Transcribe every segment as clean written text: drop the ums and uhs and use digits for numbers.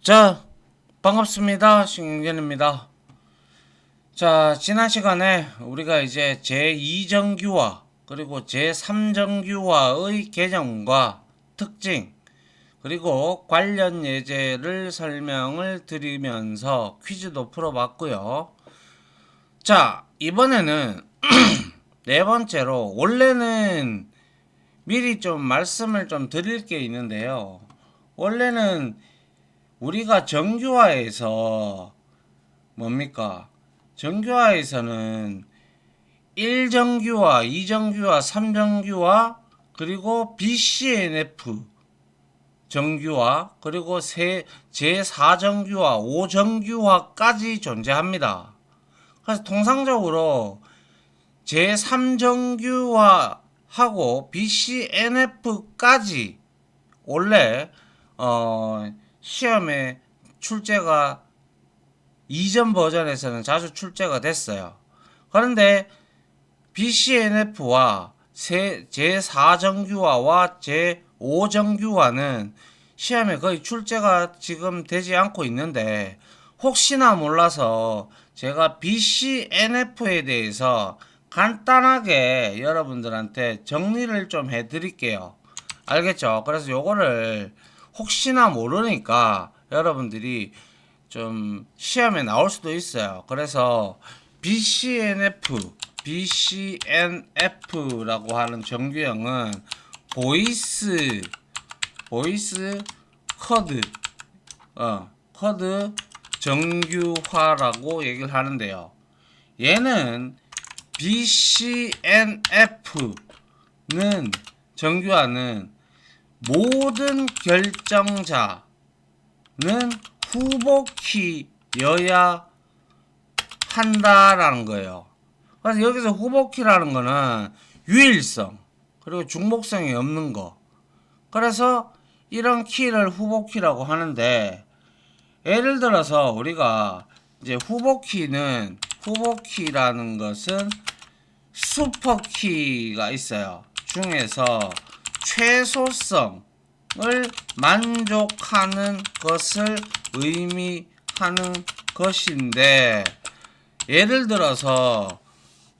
자, 반갑습니다. 신경전입니다. 자, 지난 시간에 우리가 이제 제2정규화 그리고 제3정규화의 개념과 특징 그리고 관련 예제를 설명을 드리면서 퀴즈도 풀어봤고요. 자, 이번에는 네 번째로 원래는 미리 좀 말씀을 좀 드릴 게 있는데요. 원래는 우리가 정규화에서 뭡니까? 정규화에서는 1정규화, 2정규화, 3정규화, 그리고 BCNF 정규화, 그리고 제4정규화, 5정규화까지 존재합니다. 그래서 통상적으로 제3정규화하고 BCNF까지 원래 시험에 출제가 이전 버전에서는 자주 출제가 됐어요. 그런데 BCNF와 제4정규화와 제5정규화는 시험에 거의 출제가 지금 되지 않고 있는데, 혹시나 몰라서 제가 BCNF에 대해서 간단하게 여러분들한테 정리를 좀 해드릴게요. 알겠죠? 그래서 요거를 혹시나 모르니까 여러분들이 좀 시험에 나올 수도 있어요. 그래서 BCNF라고 하는 정규형은 보이스 커드 커드 정규화라고 얘기를 하는데요. 얘는 BCNF는 정규화는 모든 결정자는 후보키여야 한다라는 거예요. 그래서 여기서 후보키라는 거는 유일성 그리고 중복성이 없는 거. 그래서 이런 키를 후보키라고 하는데, 예를 들어서 우리가 이제 후보키라는 것은 슈퍼키가 있어요. 중에서 최소성을 만족하는 것을 의미하는 것인데, 예를 들어서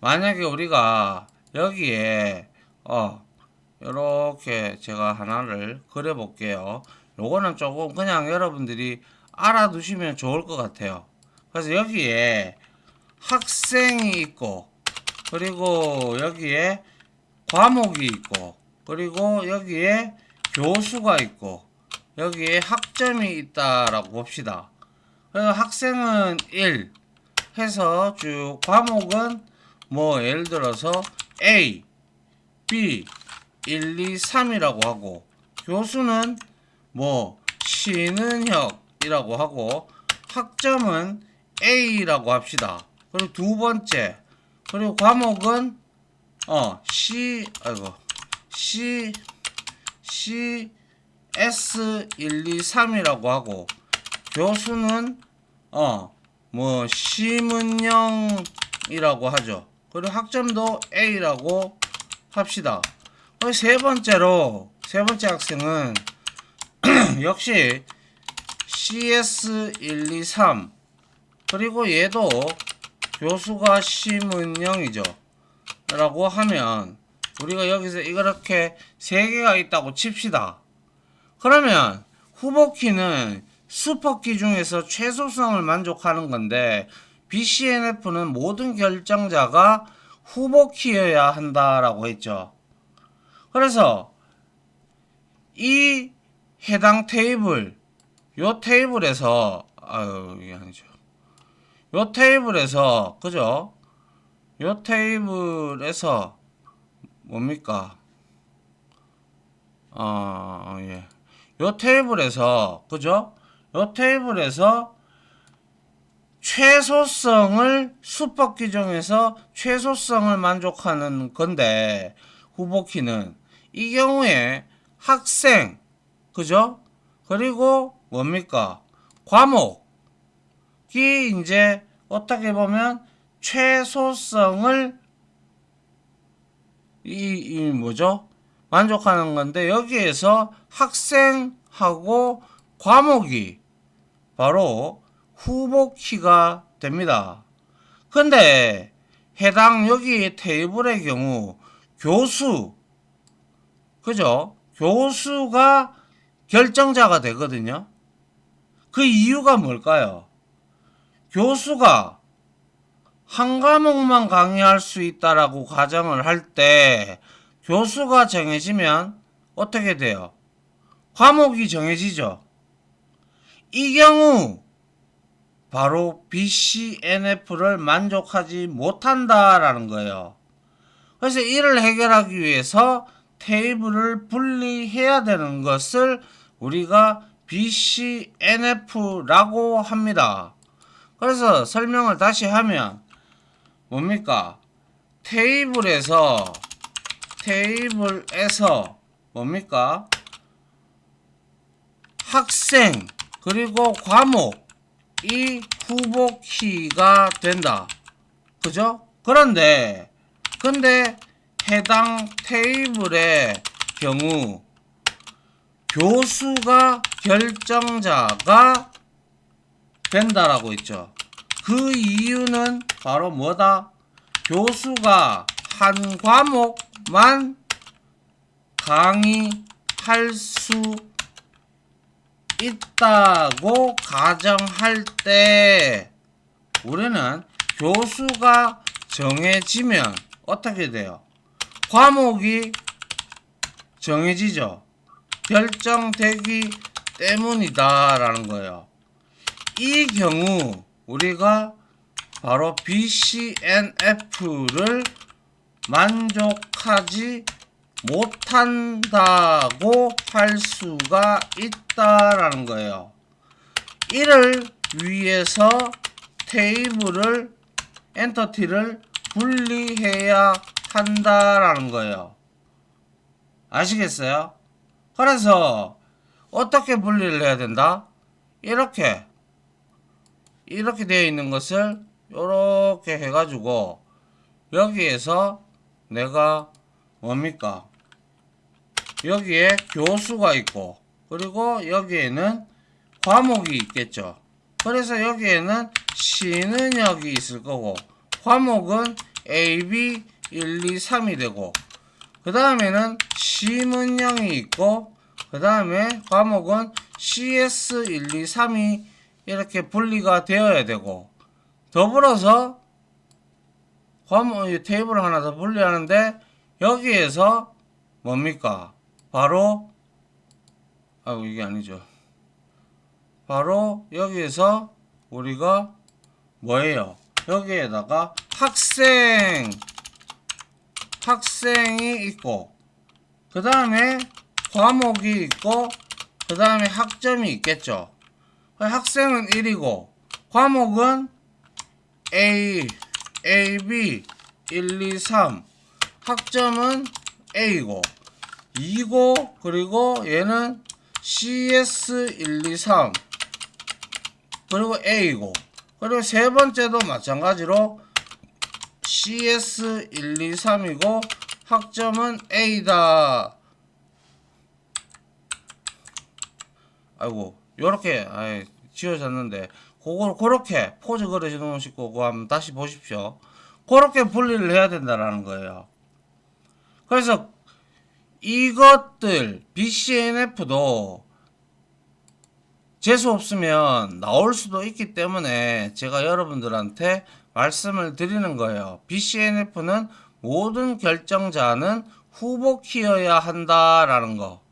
만약에 우리가 여기에 이렇게 제가 하나를 그려 볼게요. 요거는 조금 그냥 여러분들이 알아두시면 좋을 것 같아요. 그래서 여기에 학생이 있고, 그리고 여기에 과목이 있고, 그리고 여기에 교수가 있고, 여기에 학점이 있다라고 봅시다. 그래서 학생은 1 해서 쭉, 과목은 뭐 예를 들어서 A, B, 1, 2, 3이라고 하고, 교수는 뭐 신은혁이라고 하고, 학점은 A라고 합시다. 그리고 두 번째, 그리고 과목은 S123이라고 하고, 교수는 뭐 심은영이라고 하죠. 그리고 학점도 A라고 합시다. 세 번째 학생은 역시 CS123, 그리고 얘도 교수가 심은영이죠 라고 하면, 우리가 여기서 이렇게 세 개가 있다고 칩시다. 그러면 후보키는 슈퍼키 중에서 최소성을 만족하는 건데, BCNF는 모든 결정자가 후보키여야 한다라고 했죠. 그래서 이 해당 테이블, 요 테이블에서 이게 아니죠. 요 테이블에서, 그죠? 요 테이블에서 뭡니까? 예. 요 테이블에서, 그죠? 요 테이블에서 최소성을, 슈퍼키 중에서 최소성을 만족하는 건데, 후보키는 이 경우에 학생, 그죠? 그리고 뭡니까? 과목이 이제 어떻게 보면 최소성을 뭐죠? 만족하는 건데, 여기에서 학생하고 과목이 바로 후보 키가 됩니다. 근데 해당 여기 테이블의 경우 교수, 그죠? 교수가 결정자가 되거든요. 그 이유가 뭘까요? 교수가 한 과목만 강의할 수 있다라고 가정을 할 때 교수가 정해지면 어떻게 돼요? 과목이 정해지죠. 이 경우 바로 BCNF를 만족하지 못한다라는 거예요. 그래서 이를 해결하기 위해서 테이블을 분리해야 되는 것을 우리가 BCNF라고 합니다. 그래서 설명을 다시 하면 뭡니까? 테이블에서 뭡니까? 학생 그리고 과목이 후보 키가 된다. 그죠? 근데 해당 테이블의 경우 교수가 결정자가 된다라고 했죠. 그 이유는 바로 뭐다? 교수가 한 과목만 강의할 수 있다고 가정할 때 우리는 교수가 정해지면 어떻게 돼요? 과목이 정해지죠. 결정되기 때문이다 라는 거예요. 이 경우 우리가 바로 BCNF를 만족하지 못한다고 할 수가 있다라는 거예요. 이를 위해서 테이블을 엔터티를 분리해야 한다라는 거예요. 아시겠어요? 그래서 어떻게 분리를 해야 된다? 이렇게 되어 있는 것을 이렇게 해가지고 여기에서 내가 뭡니까? 여기에 교수가 있고 그리고 여기에는 과목이 있겠죠. 그래서 여기에는 시는역이 있을 거고 과목은 A, B, 1, 2, 3이 되고 그 다음에는 시문형이 있고 그 다음에 과목은 CS 1, 2, 3이 이렇게 분리가 되어야 되고 더불어서 과목 테이블을 하나 더 분리하는데 여기에서 뭡니까? 바로 이게 아니죠. 바로 여기에서 우리가 뭐예요? 여기에다가 학생이 있고 그 다음에 과목이 있고 그 다음에 학점이 있겠죠. 학생은 1이고 과목은 A, B, 1, 2, 3 학점은 A고 2고 그리고 얘는 CS 1, 2, 3 그리고 A고 그리고 세 번째도 마찬가지로 CS 1, 2, 3이고 학점은 A다. 아이고 요렇게 지워졌는데 그렇게 포즈 그려져 놓으시고 그거 한번 다시 보십시오. 그렇게 분리를 해야 된다라는 거예요. 그래서 이것들 BCNF도 재수 없으면 나올 수도 있기 때문에 제가 여러분들한테 말씀을 드리는 거예요. BCNF는 모든 결정자는 후보 키여야 한다라는 거.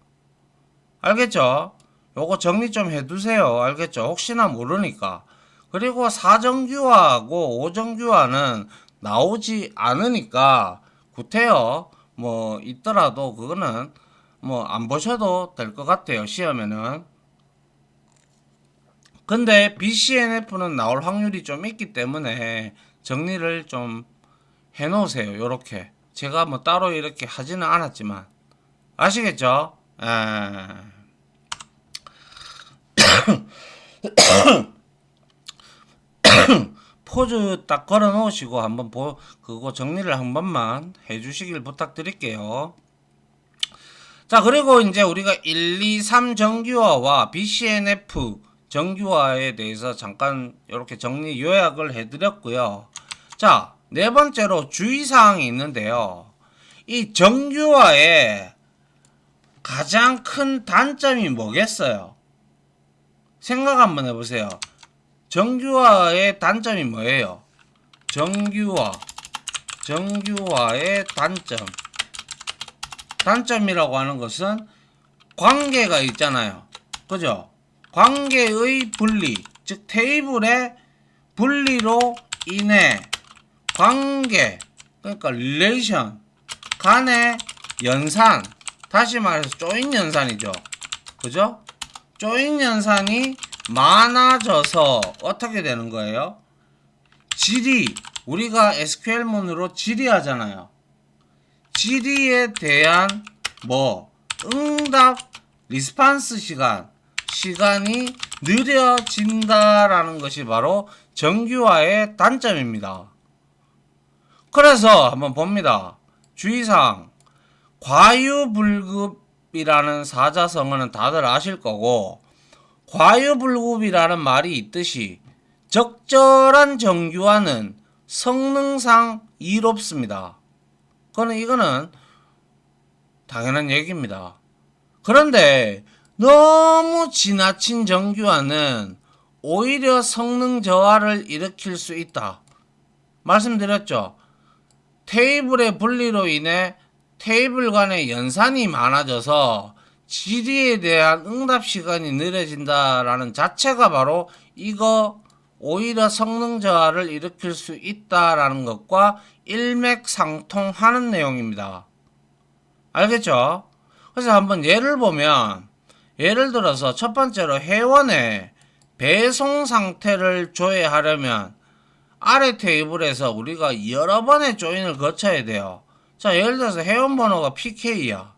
알겠죠? 요거 정리 좀 해두세요. 알겠죠? 혹시나 모르니까. 그리고 사정규화하고 오정규화는 나오지 않으니까 구태여 뭐 있더라도 그거는 뭐 안 보셔도 될 것 같아요. 시험에는. 근데 BCNF는 나올 확률이 좀 있기 때문에 정리를 좀 해놓으세요. 요렇게. 제가 뭐 따로 이렇게 하지는 않았지만. 아시겠죠? 포즈 딱 걸어 놓으시고 한번 그거 정리를 한 번만 해 주시길 부탁드릴게요. 자, 그리고 이제 우리가 1, 2, 3 정규화와 BCNF 정규화에 대해서 잠깐 이렇게 정리 요약을 해드렸고요. 자, 네 번째로 주의사항이 있는데요. 이 정규화의 가장 큰 단점이 뭐겠어요? 생각 한번 해보세요. 정규화의 단점이 뭐예요? 정규화의 단점이라고 하는 것은 관계가 있잖아요. 그죠? 관계의 분리, 즉 테이블의 분리로 인해 관계, 그러니까 relation 간의 연산, 다시 말해서 조인 연산이죠. 그죠? 조인 연산이 많아져서 어떻게 되는 거예요? 질의, 우리가 SQL문으로 질의하잖아요. 질의에 대한 응답, 리스판스 시간이 느려진다라는 것이 바로 정규화의 단점입니다. 그래서 한번 봅니다. 주의사항, 과유불급이라는 사자성어는 다들 아실 거고, 과유불급이라는 말이 있듯이 적절한 정규화는 성능상 이롭습니다. 이거는 당연한 얘기입니다. 그런데 너무 지나친 정규화는 오히려 성능 저하를 일으킬 수 있다. 말씀드렸죠. 테이블의 분리로 인해 테이블 간의 연산이 많아져서 질의에 대한 응답 시간이 느려진다라는 자체가 바로 이거 오히려 성능 저하를 일으킬 수 있다라는 것과 일맥상통하는 내용입니다. 알겠죠? 그래서 한번 예를 보면, 예를 들어서 첫 번째로 회원의 배송 상태를 조회하려면 아래 테이블에서 우리가 여러 번의 조인을 거쳐야 돼요. 자, 예를 들어서 회원 번호가 PK야.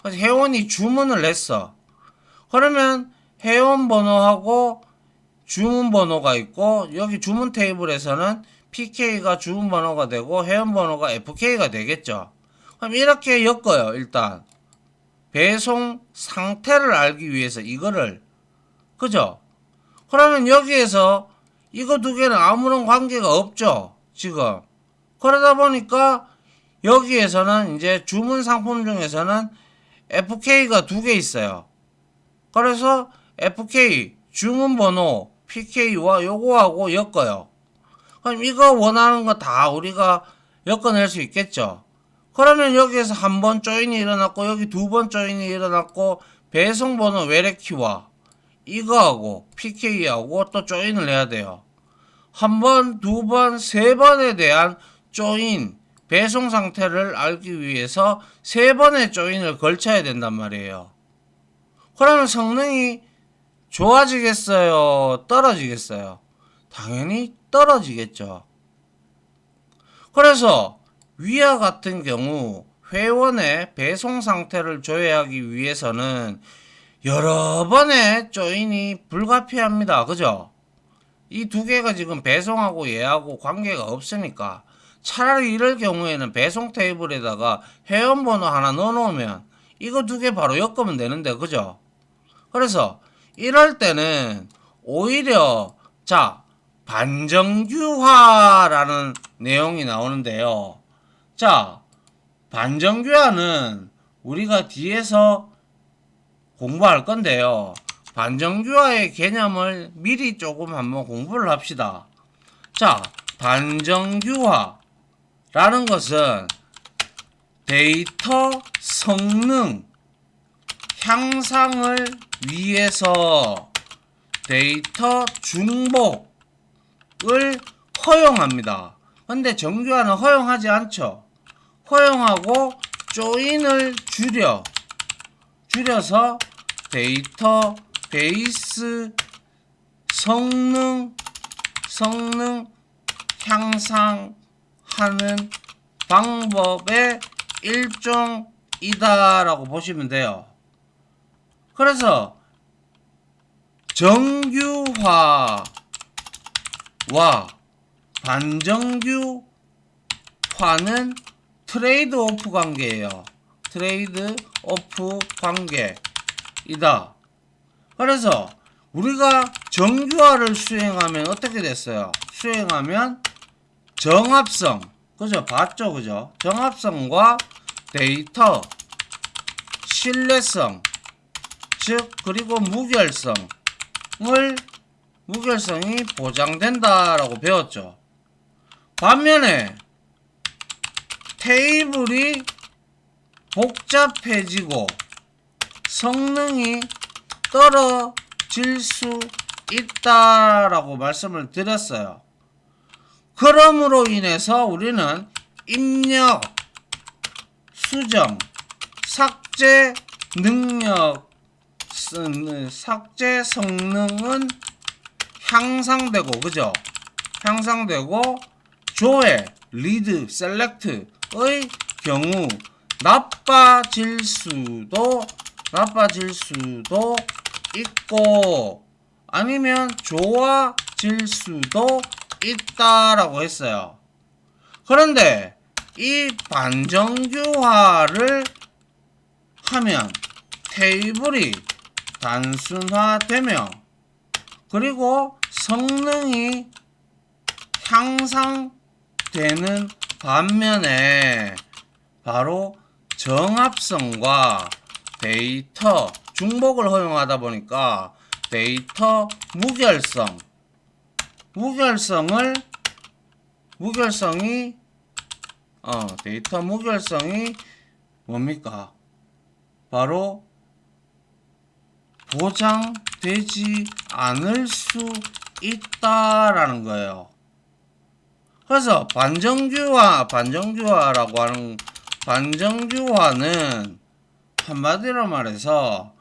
그래서 회원이 주문을 했어. 그러면 회원 번호하고 주문 번호가 있고, 여기 주문 테이블에서는 PK가 주문 번호가 되고 회원 번호가 FK가 되겠죠. 그럼 이렇게 엮어요. 일단 배송 상태를 알기 위해서 이거를, 그죠? 그러면 여기에서 이거 두 개는 아무런 관계가 없죠, 지금. 그러다 보니까 여기에서는 이제 주문 상품 중에서는 FK가 두 개 있어요. 그래서 FK 주문 번호 PK와 요거하고 엮어요. 그럼 이거 원하는 거 다 우리가 엮어낼 수 있겠죠. 그러면 여기에서 한 번 조인이 일어났고, 여기 두 번 조인이 일어났고, 배송 번호 외래키와 이거하고 PK하고 또 조인을 해야 돼요. 한 번, 두 번, 세 번에 대한 조인, 배송 상태를 알기 위해서 세 번의 조인을 걸쳐야 된단 말이에요. 그러면 성능이 좋아지겠어요? 떨어지겠어요? 당연히 떨어지겠죠. 그래서 위와 같은 경우 회원의 배송 상태를 조회하기 위해서는 여러 번의 조인이 불가피합니다. 그죠? 이 두 개가 지금 배송하고 얘하고 관계가 없으니까 차라리 이럴 경우에는 배송 테이블에다가 회원번호 하나 넣어놓으면 이거 두 개 바로 엮으면 되는데, 그죠? 그래서 이럴 때는 오히려 반정규화라는 내용이 나오는데요. 자, 반정규화는 우리가 뒤에서 공부할 건데요. 반정규화의 개념을 미리 조금 한번 공부를 합시다. 자, 반정규화라는 것은 데이터 성능 향상을 위해서 데이터 중복을 허용합니다. 근데 정규화는 허용하지 않죠. 허용하고 조인을 줄여서 데이터 베이스 성능 향상하는 방법의 일종이다라고 보시면 돼요. 그래서 정규화와 반정규화는 트레이드 오프 관계예요. 트레이드 오프 관계이다. 그래서 우리가 정규화를 수행하면 어떻게 됐어요? 수행하면 정합성, 그죠? 봤죠? 그죠? 정합성과 데이터, 신뢰성, 즉 그리고 무결성이 보장된다라고 배웠죠. 반면에 테이블이 복잡해지고 성능이 떨어질 수 있다라고 말씀을 드렸어요. 그러므로 인해서 우리는 입력, 수정, 삭제 능력, 삭제 성능은 향상되고, 그죠? 향상되고, 조회, 리드, 셀렉트의 경우 나빠질 수도 있고, 아니면 좋아질 수도 있다라고 했어요. 그런데 이 반정규화를 하면 테이블이 단순화되며 그리고 성능이 향상되는 반면에 바로 정합성과 데이터 중복을 허용하다 보니까 데이터 데이터 무결성이 뭡니까? 바로 보장되지 않을 수 있다라는 거예요. 그래서 반정규화라고 하는 반정규화는 한마디로 말해서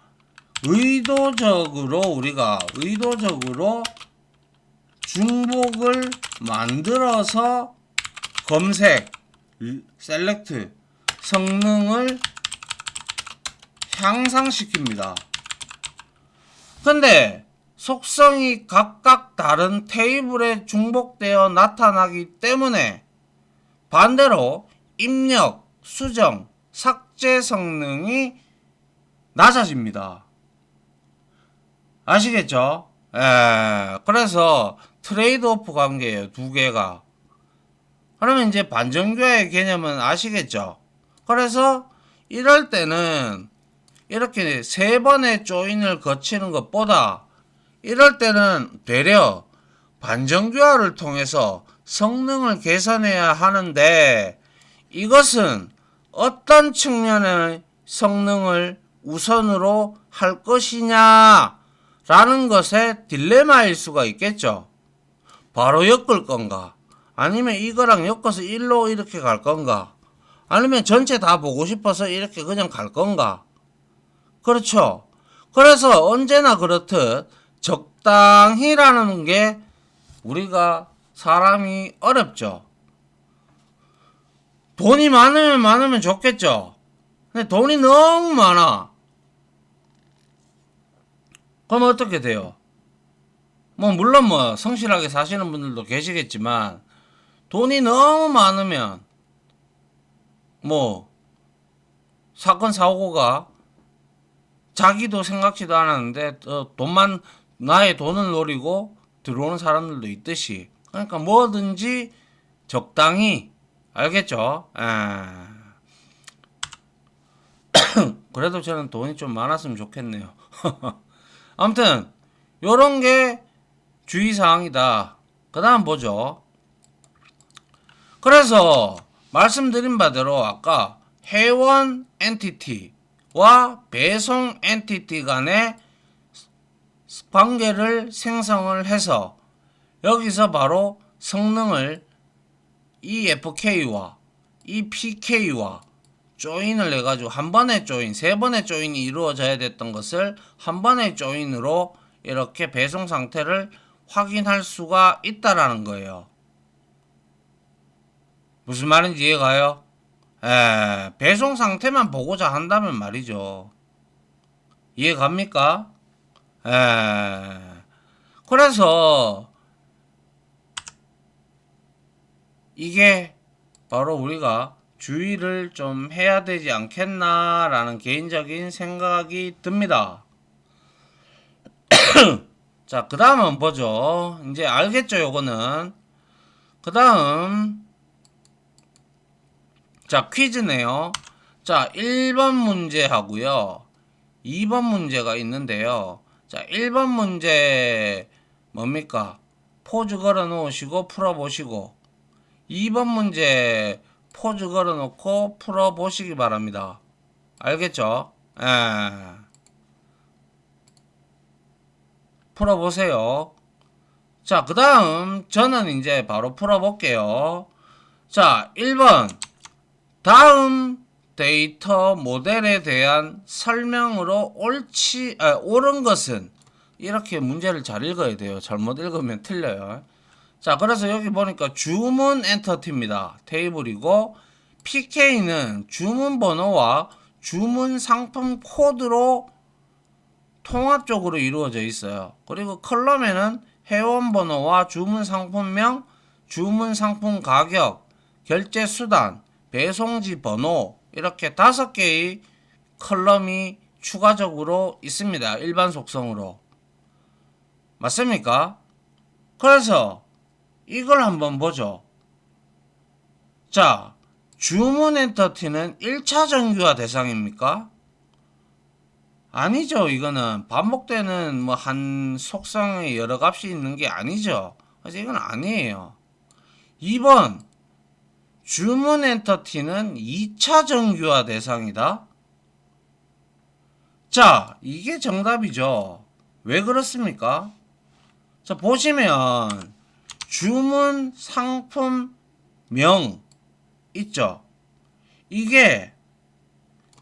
우리가 의도적으로 중복을 만들어서 검색, 셀렉트 성능을 향상시킵니다. 근데 속성이 각각 다른 테이블에 중복되어 나타나기 때문에 반대로 입력, 수정, 삭제 성능이 낮아집니다. 아시겠죠? 그래서 트레이드 오프 관계예요. 두 개가. 그러면 이제 반정규화의 개념은 아시겠죠? 그래서 이럴 때는 이렇게 세 번의 조인을 거치는 것보다 이럴 때는 되려 반정규화를 통해서 성능을 개선해야 하는데 이것은 어떤 측면의 성능을 우선으로 할 것이냐 라는 것의 딜레마일 수가 있겠죠. 바로 엮을 건가? 아니면 이거랑 엮어서 일로 이렇게 갈 건가? 아니면 전체 다 보고 싶어서 이렇게 그냥 갈 건가? 그렇죠. 그래서 언제나 그렇듯 적당히라는 게 우리가 사람이 어렵죠. 돈이 많으면 좋겠죠. 근데 돈이 너무 많아. 그럼 어떻게 돼요? 물론 성실하게 사시는 분들도 계시겠지만 돈이 너무 많으면 사건 사고가 자기도 생각지도 않았는데 나의 돈을 노리고 들어오는 사람들도 있듯이 그러니까 뭐든지 적당히 알겠죠? 그래도 저는 돈이 좀 많았으면 좋겠네요. 아무튼 요런 게 주의사항이다. 그 다음 보죠. 그래서 말씀드린 바대로 아까 회원 엔티티와 배송 엔티티 간의 관계를 생성을 해서 여기서 바로 성능을 EFK와 EPK와 조인을 해가지고 한 번의 조인, 세 번의 조인이 이루어져야 됐던 것을 한 번의 조인으로 이렇게 배송 상태를 확인할 수가 있다라는 거예요. 무슨 말인지 이해가요? 배송 상태만 보고자 한다면 말이죠. 이해갑니까? 그래서 이게 바로 우리가 주의를 좀 해야 되지 않겠나라는 개인적인 생각이 듭니다. 자, 그 다음은 뭐죠? 이제 알겠죠, 요거는. 그 다음, 자, 퀴즈네요. 자, 1번 문제 하고요. 2번 문제가 있는데요. 자, 1번 문제 뭡니까? 포즈 걸어 놓으시고 풀어보시고, 2번 문제 포즈 걸어 놓고 풀어보시기 바랍니다. 알겠죠? 예. 풀어보세요. 자, 그 다음 저는 이제 바로 풀어볼게요. 자, 1번 다음 데이터 모델에 대한 설명으로 옳은 것은, 이렇게 문제를 잘 읽어야 돼요. 잘못 읽으면 틀려요. 자, 그래서 여기 보니까 주문 엔터티입니다. 테이블이고, PK는 주문 번호와 주문 상품 코드로 통합적으로 이루어져 있어요. 그리고 컬럼에는 회원 번호와 주문 상품명, 주문 상품 가격, 결제 수단, 배송지 번호, 이렇게 5개의 컬럼이 추가적으로 있습니다. 일반 속성으로. 맞습니까? 그래서 이걸 한번 보죠. 자, 주문 엔터티는 1차 정규화 대상입니까? 아니죠. 이거는 반복되는 뭐 한 속성의 여러 값이 있는 게 아니죠. 그래서 이건 아니에요. 2번 주문 엔터티는 2차 정규화 대상이다. 자, 이게 정답이죠. 왜 그렇습니까? 자, 보시면 주문 상품명 있죠. 이게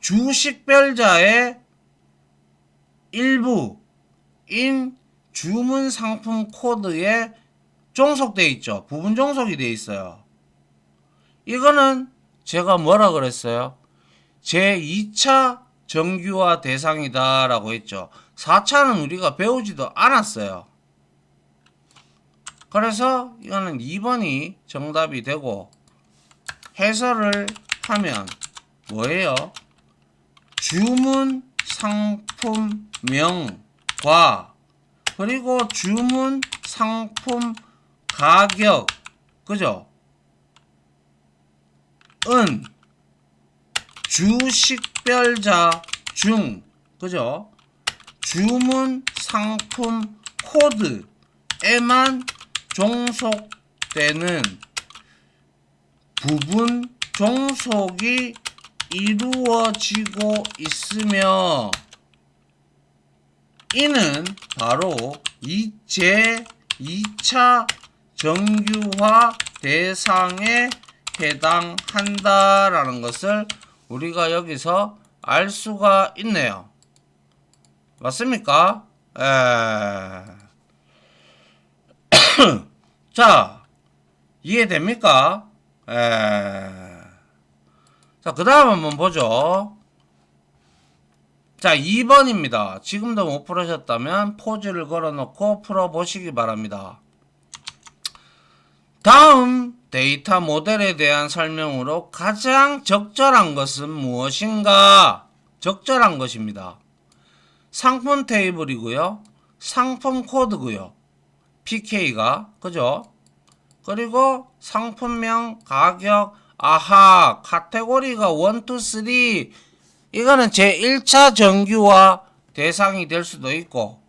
주식별자의 일부인 주문 상품 코드에 종속되어 있죠. 부분 종속이 되어 있어요. 이거는 제가 뭐라 그랬어요? 제2차 정규화 대상이다 라고 했죠. 4차는 우리가 배우지도 않았어요. 그래서 이거는 2번이 정답이 되고, 해설을 하면 뭐예요? 주문 상품명과 그리고 주문 상품 가격, 그죠? 은 주식별자 중, 그죠? 주문 상품 코드에만 종속되는 부분 종속이 이루어지고 있으며, 이는 바로 제2차 정규화 대상에 해당한다라는 것을 우리가 여기서 알 수가 있네요. 맞습니까? 자, 이해됩니까? 자, 그 다음 한번 보죠. 자, 2번입니다. 지금도 못 풀으셨다면 포즈를 걸어놓고 풀어보시기 바랍니다. 다음 데이터 모델에 대한 설명으로 가장 적절한 것은 무엇인가? 적절한 것입니다. 상품 테이블이고요. 상품 코드고요. PK가, 그죠? 그리고 상품명, 가격, 아하, 카테고리가 1, 2, 3, 이거는 제1차 정규화 대상이 될 수도 있고,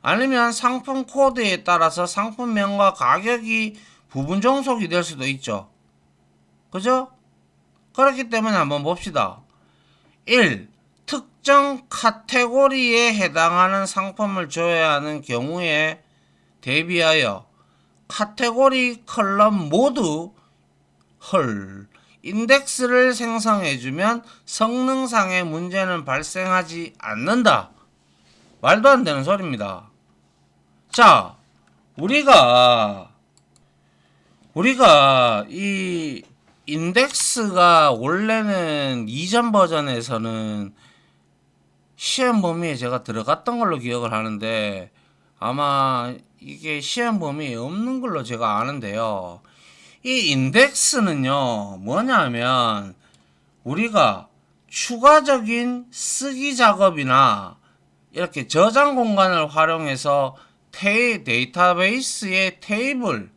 아니면 상품 코드에 따라서 상품명과 가격이 부분 종속이 될 수도 있죠. 그죠? 그렇기 때문에 한번 봅시다. 1. 특정 카테고리에 해당하는 상품을 줘야 하는 경우에 대비하여 카테고리 컬럼 모두 인덱스를 생성해주면 성능상의 문제는 발생하지 않는다. 말도 안 되는 소리입니다. 자, 우리가 이 인덱스가 원래는 이전 버전에서는 시험 범위에 제가 들어갔던 걸로 기억을 하는데, 아마 이게 시험 범위에 없는 걸로 제가 아는데요. 이 인덱스는요, 뭐냐면 우리가 추가적인 쓰기 작업이나 이렇게 저장 공간을 활용해서 데이터베이스의 테이블의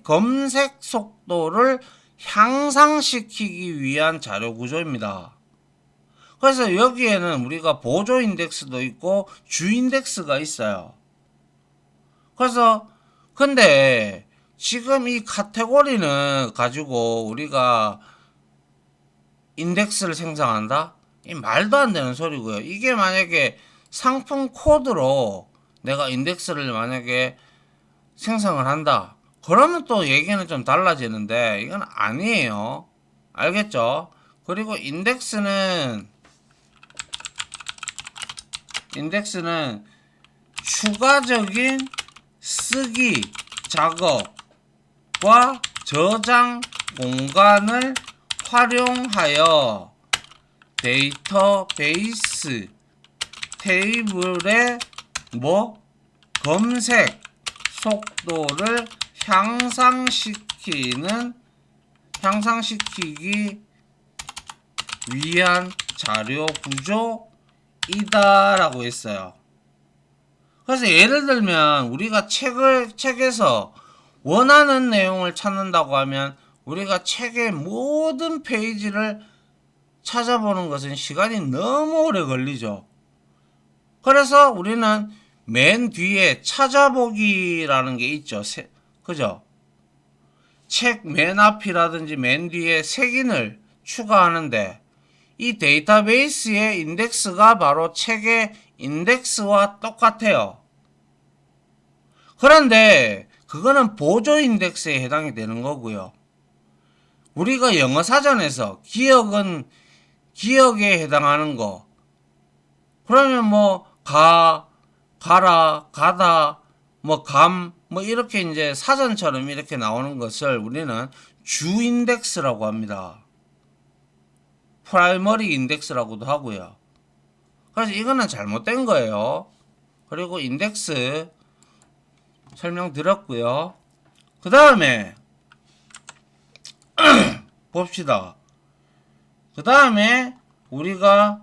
검색 속도를 향상시키기 위한 자료 구조입니다. 그래서 여기에는 우리가 보조 인덱스도 있고 주 인덱스가 있어요. 그래서 근데 지금 이 카테고리는 가지고 우리가 인덱스를 생성한다? 이 말도 안 되는 소리고요. 이게 만약에 상품 코드로 내가 인덱스를 만약에 생성을 한다. 그러면 또 얘기는 좀 달라지는데 이건 아니에요. 알겠죠? 그리고 인덱스는 추가적인 쓰기 작업과 저장 공간을 활용하여 데이터베이스 테이블의 검색 속도를 향상시키기 위한 자료 구조이다라고 했어요. 그래서 예를 들면 우리가 책에서 원하는 내용을 찾는다고 하면 우리가 책의 모든 페이지를 찾아보는 것은 시간이 너무 오래 걸리죠. 그래서 우리는 맨 뒤에 찾아보기라는 게 있죠. 그죠? 책 맨 앞이라든지 맨 뒤에 색인을 추가하는데 이 데이터베이스의 인덱스가 바로 책의 인덱스와 똑같아요. 그런데 그거는 보조 인덱스에 해당이 되는 거고요. 우리가 영어 사전에서 기억은 기억에 해당하는 거. 그러면 가라, 가다, 이렇게 이제 사전처럼 이렇게 나오는 것을 우리는 주 인덱스라고 합니다. 프라이머리 인덱스라고도 하고요. 그래서 이거는 잘못된 거예요. 그리고 인덱스 설명드렸고요. 그 다음에 봅시다. 그 다음에 우리가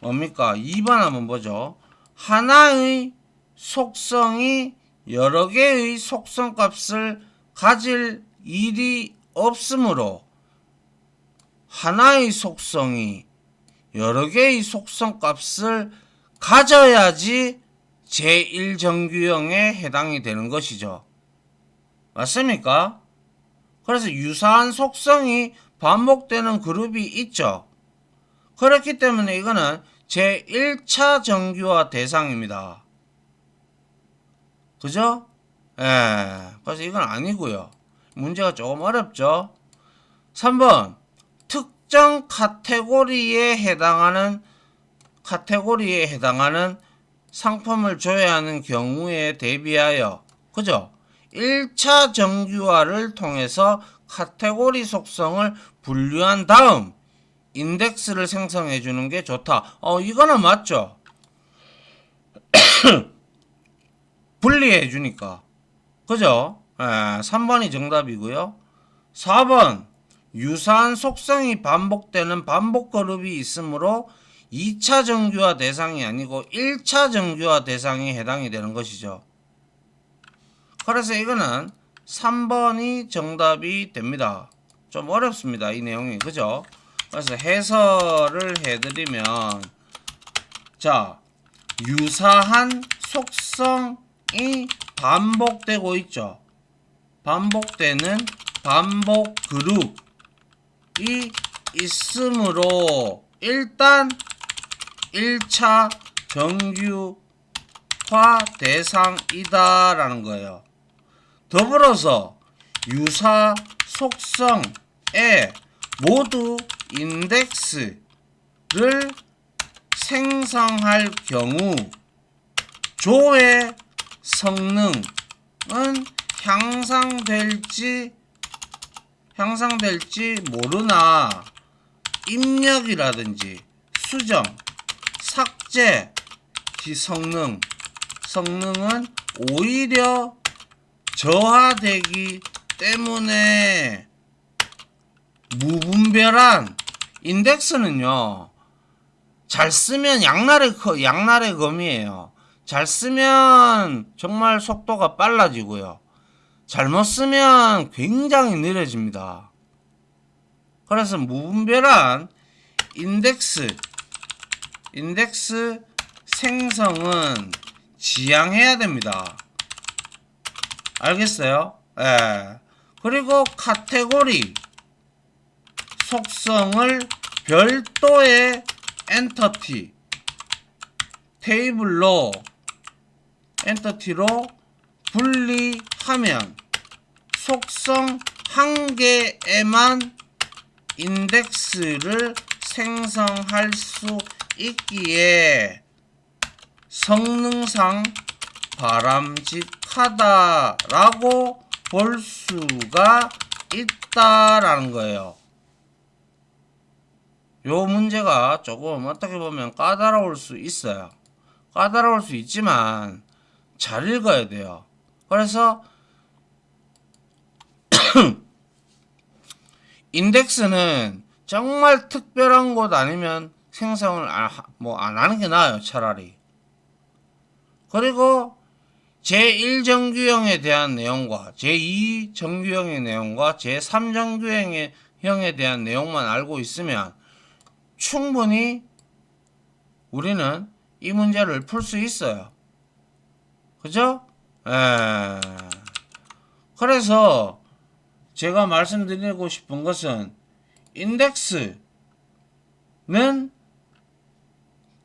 뭡니까? 2번 한번 보죠. 하나의 속성이 여러 개의 속성 값을 가질 일이 없으므로 하나의 속성이 여러 개의 속성 값을 가져야지 제1정규형에 해당이 되는 것이죠. 맞습니까? 그래서 유사한 속성이 반복되는 그룹이 있죠. 그렇기 때문에 이거는 제1차 정규화 대상입니다. 그죠? 그래서 이건 아니고요. 문제가 조금 어렵죠. 3번 특정 카테고리에 해당하는 상품을 줘야 하는 경우에 대비하여 그죠? 1차 정규화를 통해서 카테고리 속성을 분류한 다음 인덱스를 생성해 주는 게 좋다. 이거는 맞죠? 분리해 주니까. 그죠? 3번이 정답이고요. 4번 유사한 속성이 반복되는 반복 그룹이 있으므로 2차 정규화 대상이 아니고 1차 정규화 대상이 해당이 되는 것이죠. 그래서 이거는 3번이 정답이 됩니다. 좀 어렵습니다. 이 내용이. 그죠? 그래서 해설을 해드리면 자, 유사한 속성이 반복되고 있죠. 반복되는 반복 그룹이 있으므로 일단 1차 정규화 대상이다 라는 거예요. 더불어서 유사 속성에 모두 인덱스를 생성할 경우 조의 성능은 향상될지 모르나 입력이라든지 수정, 삭제 시 성능은 오히려 저하되기 때문에 무분별한 인덱스는요, 잘 쓰면 양날의 검이에요. 잘 쓰면 정말 속도가 빨라지고요. 잘못 쓰면 굉장히 느려집니다. 그래서 무분별한 인덱스 생성은 지양해야 됩니다. 알겠어요? 예. 그리고 카테고리 속성을 별도의 엔터티 테이블로 엔터티로 분리하면 속성 한 개에만 인덱스를 생성할 수 있기에 성능상 바람직하다라고 볼 수가 있다라는 거예요. 요 문제가 조금 어떻게 보면 까다로울 수 있어요. 까다로울 수 있지만 잘 읽어야 돼요. 그래서 인덱스는 정말 특별한 곳 아니면 생성을 안 하는 게 나아요. 차라리. 그리고 제1정규형에 대한 내용과 제2정규형의 내용과 제3정규형에 대한 내용만 알고 있으면 충분히 우리는 이 문제를 풀 수 있어요. 그죠? 그래서 제가 말씀드리고 싶은 것은 인덱스는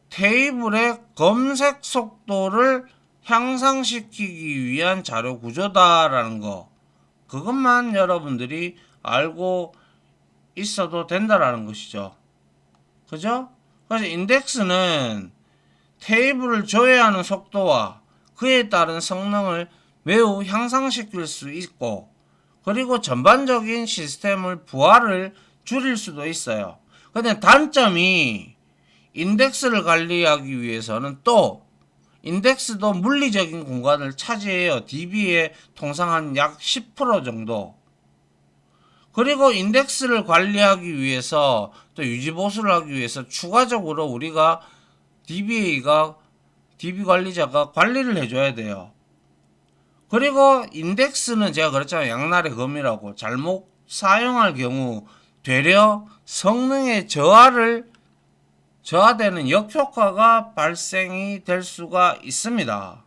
테이블의 검색 속도를 향상시키기 위한 자료 구조다라는 거, 그것만 여러분들이 알고 있어도 된다라는 것이죠. 그죠? 그래서 인덱스는 테이블을 조회하는 속도와 그에 따른 성능을 매우 향상시킬 수 있고, 그리고 전반적인 시스템을 부하를 줄일 수도 있어요. 근데 단점이 인덱스를 관리하기 위해서는 또 인덱스도 물리적인 공간을 차지해요. DB의 통상 한 약 10% 정도. 그리고 인덱스를 관리하기 위해서 또 유지보수를 하기 위해서 추가적으로 우리가 DB 관리자가 관리를 해줘야 돼요. 그리고 인덱스는 제가 그랬잖아요. 양날의 검이라고. 잘못 사용할 경우 되려 성능의 저하되는 역효과가 발생이 될 수가 있습니다.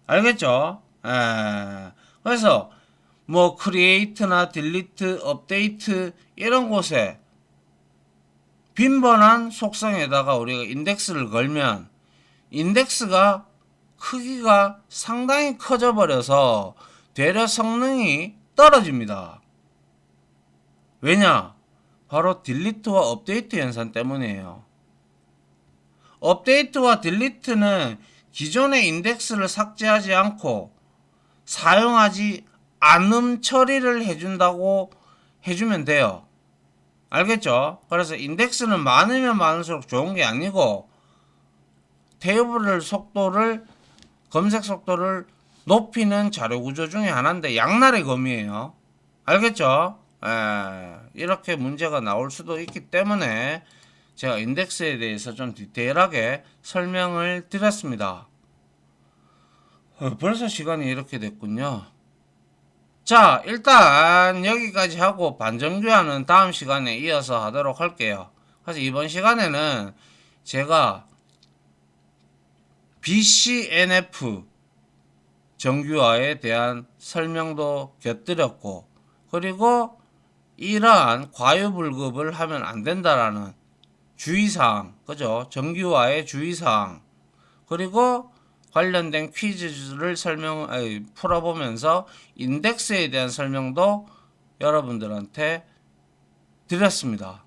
알겠죠? 그래서 뭐 크리에이트나 딜리트, 업데이트 이런 곳에 빈번한 속성에다가 우리가 인덱스를 걸면 인덱스가 크기가 상당히 커져 버려서 되려 성능이 떨어집니다. 왜냐? 바로 딜리트와 업데이트 현상 때문이에요. 업데이트와 딜리트는 기존의 인덱스를 삭제하지 않고 사용하지 않음 처리를 해주면 돼요. 알겠죠? 그래서 인덱스는 많으면 많을수록 좋은 게 아니고 테이블 검색 속도를 높이는 자료 구조 중에 하나인데 양날의 검이에요. 알겠죠? 이렇게 문제가 나올 수도 있기 때문에 제가 인덱스에 대해서 좀 디테일하게 설명을 드렸습니다. 벌써 시간이 이렇게 됐군요. 자, 일단 여기까지 하고 반정교환은 다음 시간에 이어서 하도록 할게요. 그래서 이번 시간에는 제가 BCNF 정규화에 대한 설명도 곁들였고, 그리고 이러한 과유불급을 하면 안 된다라는 주의사항, 그죠? 정규화의 주의사항, 그리고 관련된 퀴즈를 풀어보면서 인덱스에 대한 설명도 여러분들한테 드렸습니다.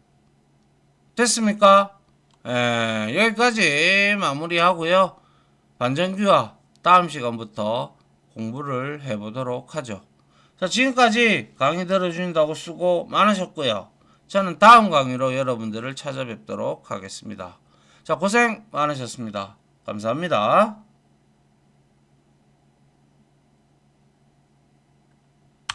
됐습니까? 여기까지 마무리하고요. 반정규화 다음 시간부터 공부를 해보도록 하죠. 자, 지금까지 강의 들어주신다고 수고 많으셨고요. 저는 다음 강의로 여러분들을 찾아뵙도록 하겠습니다. 자, 고생 많으셨습니다. 감사합니다.